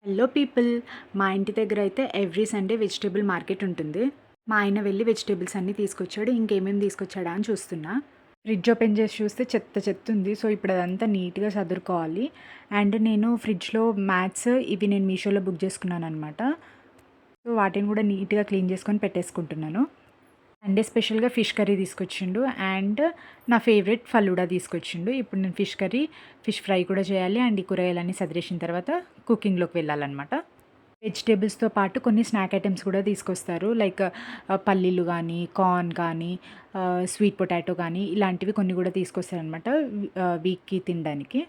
Hello people, మా ఇంటి దగ్గర అయితే ఎవ్రీ సండే వెజిటేబుల్ మార్కెట్ ఉంటుంది. మా ఆయన వెళ్ళి వెజిటేబుల్స్ అన్నీ తీసుకొచ్చాడు. ఇంకేమేమి తీసుకొచ్చాడా అని చూస్తున్నా. ఫ్రిడ్జ్ ఓపెన్ చేసి చూస్తే చెత్త చెత్త ఉంది. సో ఇప్పుడు అదంతా నీట్గా సదురుకోవాలి. అండ్ నేను ఫ్రిడ్జ్లో మ్యాట్స్ ఇవి నేను మీషోలో బుక్ చేసుకున్నాను అనమాట. సో వాటిని కూడా నీట్గా క్లీన్ చేసుకొని పెట్టేసుకుంటున్నాను. సండే స్పెషల్గా ఫిష్ కర్రీ తీసుకొచ్చిండు అండ్ నా ఫేవరెట్ ఫలూడా తీసుకొచ్చిండు. ఇప్పుడు నేను ఫిష్ ఫ్రై కూడా చేయాలి అండ్ ఈ కూరగాయలన్నీ సదిరేసిన తర్వాత కుకింగ్లోకి వెళ్ళాలన్నమాట. వెజిటేబుల్స్తో పాటు కొన్ని స్నాక్ ఐటమ్స్ కూడా తీసుకొస్తారు. లైక్ పల్లీలు కానీ, కార్న్ కానీ, స్వీట్ పొటాటో కానీ ఇలాంటివి కొన్ని కూడా తీసుకొస్తారనమాట వీక్కి తినడానికి.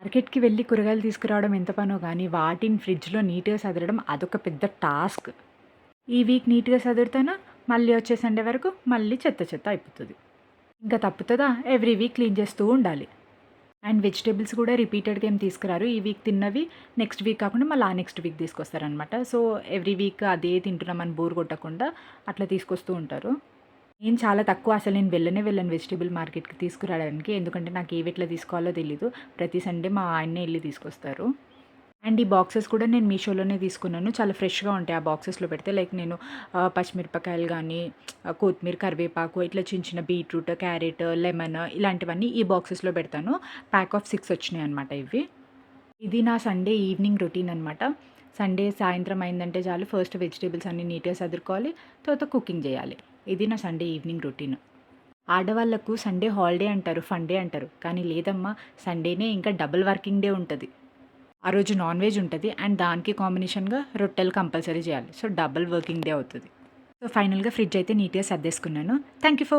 మార్కెట్కి వెళ్ళి కూరగాయలు తీసుకురావడం ఎంత పనో కానీ వాటిని ఫ్రిడ్జ్లో నీట్గా సదరడం అదొక పెద్ద టాస్క్. ఈ వీక్ నీట్గా సదురుతాను, మళ్ళీ వచ్చే సండే వరకు మళ్ళీ చెత్త చెత్త అయిపోతుంది. ఇంకా తప్పుతుందా? ఎవ్రీ వీక్ క్లీన్ చేస్తూ ఉండాలి. అండ్ వెజిటేబుల్స్ కూడా రిపీటెడ్గా ఏం తీసుకురారు. ఈ వీక్ తిన్నవి నెక్స్ట్ వీక్ కాకుండా మళ్ళీ ఆ నెక్స్ట్ వీక్ తీసుకొస్తారనమాట. సో ఎవ్రీ వీక్ అదే తింటున్నామని బోర్ కొట్టకుండా అట్లా తీసుకొస్తూ ఉంటారు. నేను చాలా తక్కువ, అసలు నేను వెళ్ళను వెజిటేబుల్ మార్కెట్కి తీసుకురావడానికి. ఎందుకంటే నాకు ఏ ఎట్లా తీసుకోవాలో తెలీదు. ప్రతి సండే మా ఆయన్నే వెళ్ళి తీసుకొస్తారు. అండ్ ఈ బాక్సెస్ కూడా నేను మీషోలోనే తీసుకున్నాను. చాలా ఫ్రెష్గా ఉంటాయి ఆ బాక్సెస్లో పెడితే. లైక్ నేను పచ్చిమిరపకాయలు కానీ, కొత్తిమీర, కరివేపాకు, ఇట్లా చిన్న చిన్న బీట్రూట్, క్యారెట్, లెమన్ ఇలాంటివన్నీ ఈ బాక్సెస్లో పెడతాను. ప్యాక్ ఆఫ్ 6 వచ్చినాయి అనమాట ఇవి. ఇది నా సండే ఈవినింగ్ రొటీన్ అనమాట. సండే సాయంత్రం అయిందంటే చాలు, ఫస్ట్ వెజిటేబుల్స్ అన్నీ నీట్గా సదురుకోవాలి, తర్వాత కుకింగ్ చేయాలి. ఇది నా సండే ఈవినింగ్ రొటీన్. ఆడవాళ్ళకు సండే హాలిడే అంటారు, ఫన్ డే అంటారు. కానీ లేదమ్మా, సండేనే ఇంకా డబుల్ వర్కింగ్ డే ఉంటుంది. ఆ రోజు నాన్ వెజ్ ఉంటుంది అండ్ దానికి కాంబినేషన్గా రొట్టెలు కంపల్సరీ చేయాలి. సో డబుల్ వర్కింగ్ డే అవుతుంది. సో ఫైనల్గా ఫ్రిడ్జ్ అయితే నీట్గా సర్దేసుకున్నాను. Thank you for